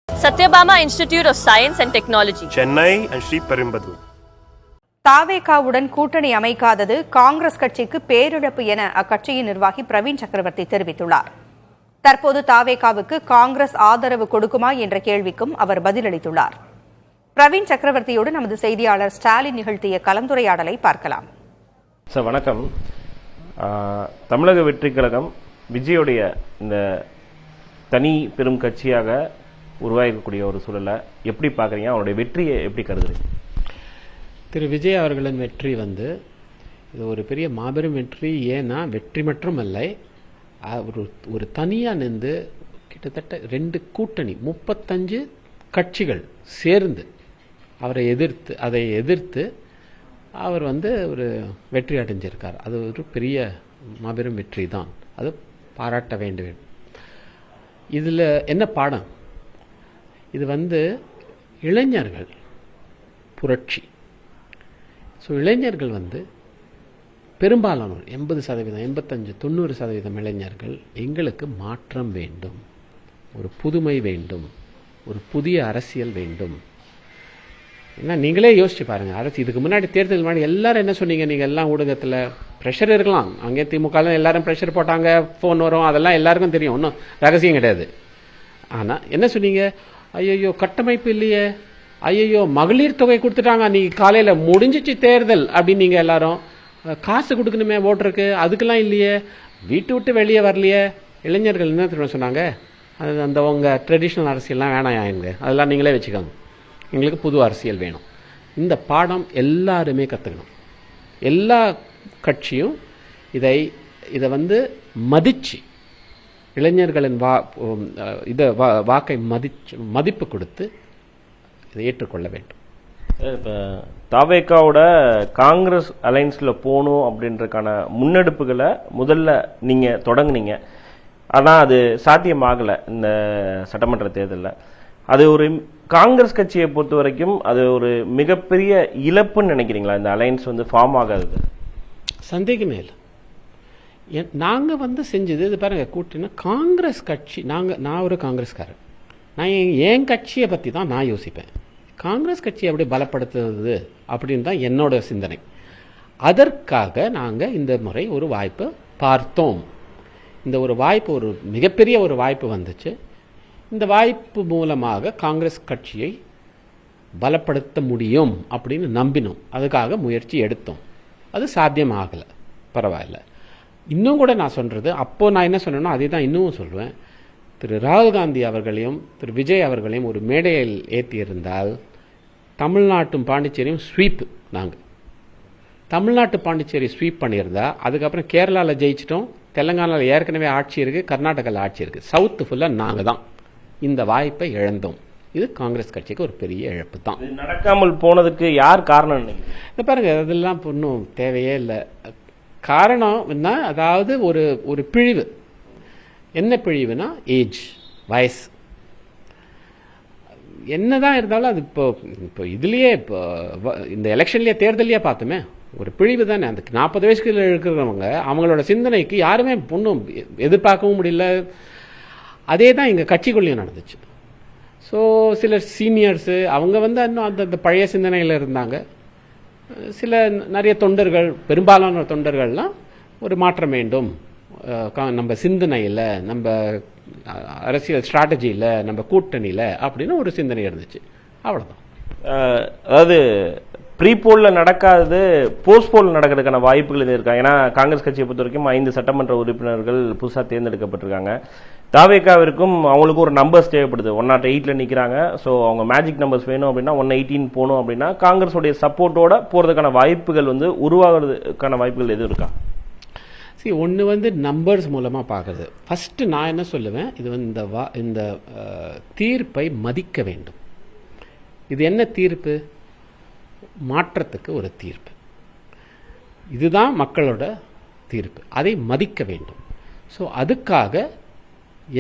Satyabama Institute of Science and Technology, Chennai and Sri Perumbudur. தாவேகாவுடன் கூட்டணி அமைக்காதது காங்கிரஸ் கட்சிக்கு பேரிழப்பு என அக்கட்சியின் நிர்வாகி பிரவீன் சக்கரவர்த்தி தெரிவித்துள்ளார். தற்போது தாவேகாவுக்கு காங்கிரஸ் ஆதரவு கொடுக்குமா என்ற கேள்விக்கும் அவர் பதிலளித்துள்ளார். பிரவீன் சக்கரவர்த்தியோடு நமது செய்தியாளர் ஸ்டாலின் நிகழ்த்திய கலந்துரையாடலை பார்க்கலாம். சார் வணக்கம். தமிழக வெற்றிக் கழகம் விஜயுடைய இந்த தனி பெரும் கட்சியாக உருவாகக்கூடிய ஒரு சூழலை எப்படி பார்க்குறீங்க? அவருடைய வெற்றியை எப்படி கருதுறீங்க? திரு விஜய் அவர்களின் வெற்றி இது ஒரு பெரிய மாபெரும் வெற்றி. ஏன்னா வெற்றி மட்டும் அல்ல, ஒரு தனியாக நின்று கிட்டத்தட்ட 2 கூட்டணி 35 கட்சிகள் சேர்ந்து அவரை எதிர்த்து அவர் ஒரு வெற்றி அடைஞ்சிருக்கார். அது ஒரு பெரிய மாபெரும் வெற்றி தான். அது பாராட்ட வேண்டும். இதில் என்ன பாடம்? இது இளைஞர்கள் புரட்சி. ஸோ இளைஞர்கள் பெரும்பாலானோர் 80%, 85%, 90% இளைஞர்கள் எங்களுக்கு மாற்றம் வேண்டும், ஒரு புதுமை வேண்டும், ஒரு புதிய அரசியல் வேண்டும். ஏன்னா நீங்களே யோசிச்சு பாருங்க, இதுக்கு முன்னாடி தேர்தல் முன்னாடி எல்லாரும் என்ன சொன்னீங்க? நீங்கள் எல்லாம் ஊடகத்தில் ப்ரெஷர் இருக்கலாம், அங்கே திமுக எல்லாரும் ப்ரெஷர் போட்டாங்க, ஃபோன் வரும், அதெல்லாம் எல்லாருக்கும் தெரியும், ஒன்றும் ரகசியம் கிடையாது. ஆனால் என்ன சொன்னீங்க? ஐயோ கட்டமைப்பு இல்லையே, ஐயோ மகளிர் தொகை கொடுத்துட்டாங்க, நீ காலையில் முடிஞ்சிச்சு தேர்தல் அப்படின்னு நீங்கள் எல்லாரும். காசு கொடுக்கணுமே ஓட்டருக்கு, அதுக்கெல்லாம் இல்லையே, வீட்டு விட்டு வெளியே வரலையே. இளைஞர்கள் என்ன தெரியுமா சொன்னாங்க? அந்த உங்கள் ட்ரெடிஷ்னல் அரசியல்லாம் வேணாம், அதெல்லாம் நீங்களே வச்சுக்கோங்க, எங்களுக்கு புது அரசியல் வேணும். இந்த பாடம் எல்லாருமே கற்றுக்கணும். எல்லா கட்சியும் இதை மதிச்சு, இளைஞர்களின் வாக்கை மதிப்பு கொடுத்து இதை ஏற்றுக்கொள்ள வேண்டும். இப்போ தாவேகாவோட காங்கிரஸ் அலைன்ஸில் போகணும் அப்படின்றதுக்கான முன்னெடுப்புகளை முதல்ல நீங்கள் தொடங்குனீங்க. ஆனால் அது சாத்தியமாகலை இந்த சட்டமன்ற தேர்தலில். அது ஒரு காங்கிரஸ் கட்சியை பொறுத்த வரைக்கும் அது ஒரு மிகப்பெரிய இழப்புன்னு நினைக்கிறீங்களா? இந்த அலைன்ஸ் ஃபார்ம் ஆகாது? சந்தேகமே இல்லை. நாங்கள் செஞ்சது இது பாருங்க, கூட்டினா காங்கிரஸ் கட்சி. நான் ஒரு காங்கிரஸ்காரன், நான் என் கட்சியை பற்றி தான் நான் யோசிப்பேன். காங்கிரஸ் கட்சியை எப்படி பலப்படுத்துவது அப்படின்னு தான் என்னோட சிந்தனை. அதற்காக நாங்கள் இந்த முறை ஒரு வாய்ப்பு பார்த்தோம். இந்த ஒரு வாய்ப்பு, ஒரு மிகப்பெரிய ஒரு வாய்ப்பு வந்துச்சு. இந்த வாய்ப்பு மூலமாக காங்கிரஸ் கட்சியை பலப்படுத்த முடியும் அப்படின்னு நம்பினோம். அதுக்காக முயற்சி எடுத்தோம். அது சாத்தியமாகலை, பரவாயில்ல. இன்னும் கூட நான் சொல்கிறது, அப்போது நான் என்ன சொன்னேனோ அதே தான் இன்னும் சொல்லுவேன். திரு ராகுல் காந்தி அவர்களையும் திரு விஜய் அவர்களையும் ஒரு மேடையில் ஏற்றியிருந்தால் தமிழ்நாட்டும் பாண்டிச்சேரியும் ஸ்வீப், நாங்கள் தமிழ்நாட்டு பாண்டிச்சேரி ஸ்வீப் பண்ணியிருந்தா, அதுக்கப்புறம் கேரளாவில் ஜெயிச்சிட்டோம், தெலுங்கானாவில் ஏற்கனவே ஆட்சி இருக்குது, கர்நாடகாவில் ஆட்சி இருக்குது, சவுத்து ஃபுல்லாக நாங்கள் தான். இந்த வாய்ப்பை இழந்தோம். இது காங்கிரஸ் கட்சிக்கு ஒரு பெரிய இழப்பு தான். நடக்காமல் போனதுக்கு யார் காரணம்? இந்த பாருங்க, அதெல்லாம் இன்னும் தேவையே இல்லை. காரணம் என்ன? அதாவது ஒரு பிழிவு. என்ன பிழிவுனா ஏஜ், வயசு. என்னதான் இருந்தாலும் அது இப்போ இதுலேயே இப்போ இந்த எலெக்ஷன்லேயே தேர்தலையே பார்த்தோமே, ஒரு பிழிவு தானே. அந்த 40 வயசுக்கு இருக்கிறவங்க அவங்களோட சிந்தனைக்கு யாருமே ஒன்றும் எதிர்பார்க்கவும் முடியல. அதே தான் எங்கள் கட்சிக்குள்ளேயும் நடந்துச்சு. ஸோ சிலர் சீனியர்ஸு அவங்க இன்னும் அந்த பழைய சிந்தனையில் இருந்தாங்க. நிறைய தொண்டர்கள், பெரும்பாலான தொண்டர்கள்லாம் ஒரு மாற்றம் வேண்டும், நம்ம சிந்தனையில், நம்ம அரசியல் ஸ்ட்ராட்டஜியில், நம்ம கூட்டணியில் அப்படின்னு ஒரு சிந்தனை இருந்துச்சு. அவ்வளோதான். அதாவது ப்ரீபோலில் நடக்காதது போஸ்ட்போல் நடக்கிறதுக்கான வாய்ப்புகள் இது இருக்கா? ஏன்னா காங்கிரஸ் கட்சியை பொறுத்த வரைக்கும் 5 சட்டமன்ற உறுப்பினர்கள் புதுசாக தேர்ந்தெடுக்கப்பட்டிருக்காங்க. தாவேகாவிற்கும் அவங்களுக்கும் ஒரு நம்பர்ஸ் தேவைப்படுது. 108 நிற்கிறாங்க. ஸோ அவங்க மேஜிக் நம்பர்ஸ் வேணும் அப்படின்னா 118 போகணும் அப்படின்னா காங்கிரஸோடைய சப்போர்ட்டோட போகிறதுக்கான வாய்ப்புகள் உருவாகிறதுக்கான வாய்ப்புகள் எதுவும் இருக்கா? ஒன்று நம்பர்ஸ் மூலமாக பார்க்குறது. ஃபஸ்ட்டு நான் என்ன சொல்லுவேன், இது இந்த தீர்ப்பை மதிக்க வேண்டும். இது என்ன தீர்ப்பு? மாற்றத்துக்கு ஒரு தீர்ப்பு. இதுதான் மக்களோட தீர்ப்பு, அதை மதிக்க வேண்டும். ஸோ அதுக்காக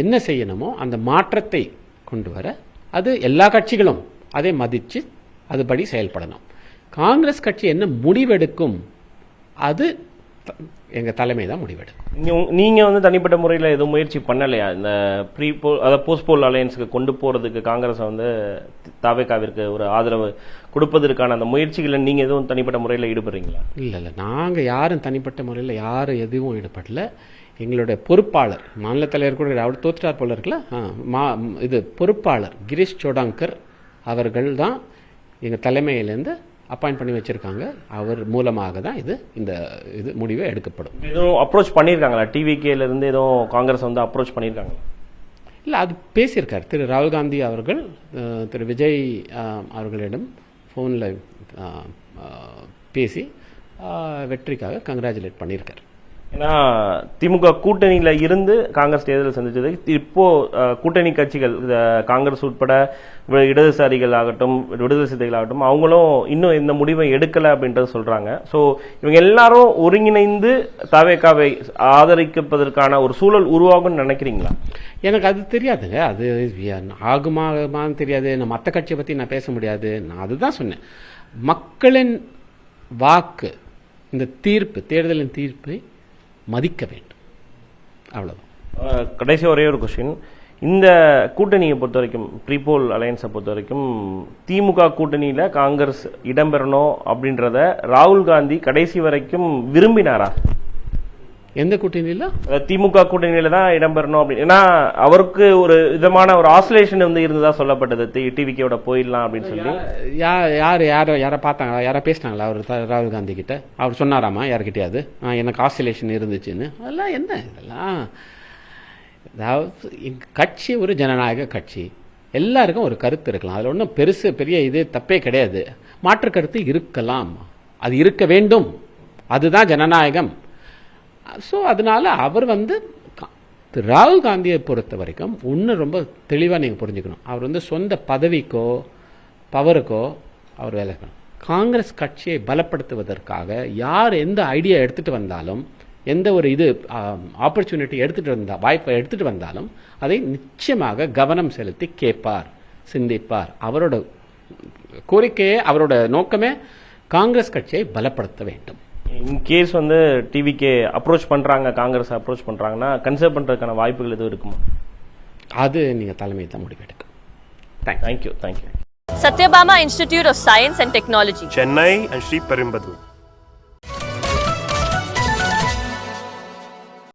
என்ன செய்யணுமோ அந்த மாற்றத்தை கொண்டு வர அது எல்லா கட்சிகளும் அதை மதித்து அதுபடி செயல்படணும். காங்கிரஸ் கட்சி என்ன முடிவெடுக்கும் அது எங்கள் தலைமை தான் முடிவெடுக்கும். நீங்க வந்து தனிப்பட்ட முறையில் எதுவும் முயற்சி பண்ணலையா இந்த ப்ரீ போல் அதாவது போஸ்ட் போல் அலையன்ஸுக்கு கொண்டு போறதுக்கு காங்கிரஸ் வந்து தாவேகாவிற்கு ஒரு ஆதரவு கொடுப்பதற்கான அந்த முயற்சிகளை நீங்க எதுவும் தனிப்பட்ட முறையில் ஈடுபடுறீங்களா? இல்லை நாங்கள் யாரும் தனிப்பட்ட முறையில் யாரும் எதுவும் ஈடுபடல. எங்களுடைய பொறுப்பாளர் மாநில தலைவர் கூட அவர் தோற்றார் போல இருக்குல்ல, இது பொறுப்பாளர் கிரீஷ் சோடாங்கர் அவர்கள் தான் எங்கள் தலைமையிலேருந்து அப்பாயிண்ட் பண்ணி வச்சிருக்காங்க. அவர் மூலமாக தான் இந்த முடிவை எடுக்கப்படும். எதுவும் அப்ரோச் பண்ணியிருக்காங்களா? டிவிகேல இருந்து எதுவும் காங்கிரஸ் வந்து அப்ரோச் பண்ணியிருக்காங்களா? இல்லை, அது பேசியிருக்கார் திரு ராகுல் காந்தி அவர்கள் திரு விஜய் அவர்களிடம் ஃபோனில் பேசி வெற்றிக்காக கங்க்ராச்சுலேட் பண்ணியிருக்கார். ஏன்னா திமுக கூட்டணியில இருந்து காங்கிரஸ் தேர்தல் சந்திச்சது. இப்போ கூட்டணி கட்சிகள் காங்கிரஸ் உட்பட இடதுசாரிகள் ஆகட்டும் விடுதலை சிறுத்தைகள் ஆகட்டும் அவங்களும் இன்னும் இந்த முடிவை எடுக்கல அப்படின்றத சொல்றாங்க. ஸோ இவங்க எல்லாரும் ஒருங்கிணைந்து தாவேகாவை ஆதரிப்பதற்கான ஒரு சூழல் உருவாகும்னு நினைக்கிறீங்களா? எனக்கு அது தெரியாதுங்க. அது ஆகுமான்னு தெரியாது. நான் மற்ற கட்சியை பற்றி நான் பேச முடியாது. நான் அதுதான் சொன்னேன். மக்களின் வாக்கு, இந்த தீர்ப்பு, தேர்தலின் தீர்ப்பை மதிக்க வேண்டும், அவ்வளவுதான். கடைசி ஒரே ஒரு கொஸ்டின். இந்த கூட்டணியை பொறுத்த வரைக்கும் ப்ரீபோல் அலையன்ஸை பொறுத்த வரைக்கும் திமுக கூட்டணியில காங்கிரஸ் இடம்பெறணும் அப்படின்றத ராகுல் காந்தி கடைசி வரைக்கும் விரும்பினாரா? எந்த கூட்டணியில? திமுக கூட்டணியில தான் இடம்பெறணும் அப்படின்னு. ஏன்னா அவருக்கு ஒரு விதமான ஒரு ஆசோலேஷன் வந்து இருந்ததா சொல்லப்பட்டது, டிவிக்கோட போயிடலாம் அப்படின்னு சொல்லி. யாரை பார்த்தாங்களா? யாரா பேசினாங்களா அவர் ராகுல் காந்தி கிட்ட? அவர் சொன்னாராமா யாருக்கிட்டையாவது எனக்கு ஆசோலேஷன் இருந்துச்சுன்னு? அதெல்லாம் என்ன இதெல்லாம்? அதாவது கட்சி ஒரு ஜனநாயக கட்சி, எல்லாருக்கும் ஒரு கருத்து இருக்கலாம். அதில் ஒன்றும் பெரிய இது தப்பே கிடையாது. மாற்று கருத்து இருக்கலாம், அது இருக்க வேண்டும், அதுதான் ஜனநாயகம். ஸோ அதனால அவர் வந்து ராகுல் காந்தியை பொறுத்த வரைக்கும் ஒன்று ரொம்ப தெளிவாக நீங்கள் புரிஞ்சுக்கணும். அவர் வந்து சொந்த பதவிக்கோ பவருக்கோ அவர் வேலை பண்ணணும். காங்கிரஸ் கட்சியை பலப்படுத்துவதற்காக யார் எந்த ஐடியா எடுத்துகிட்டு வந்தாலும், எந்த ஒரு ஆப்பர்ச்சுனிட்டி வாய்ப்பை எடுத்துகிட்டு வந்தாலும் அதை நிச்சயமாக கவனம் செலுத்தி கேட்பார், சிந்திப்பார். அவரோட கோரிக்கையே, அவரோட நோக்கமே காங்கிரஸ் கட்சியை பலப்படுத்த வேண்டும். இன்கேஸ் வந்து டிவிக்கே அப்ரோச் பண்றாங்க, காங்கிரஸ் அப்ரோச் பண்றாங்கன்னா கன்சிடர் பண்றதுக்கான வாய்ப்புகள் எதுவும் இருக்குமா? அது நீங்க தலைமை தான் முடிவெடுக்கும். Thank you. Satyabama Institute of Science and Technology, Chennai and Sri Perumbudur.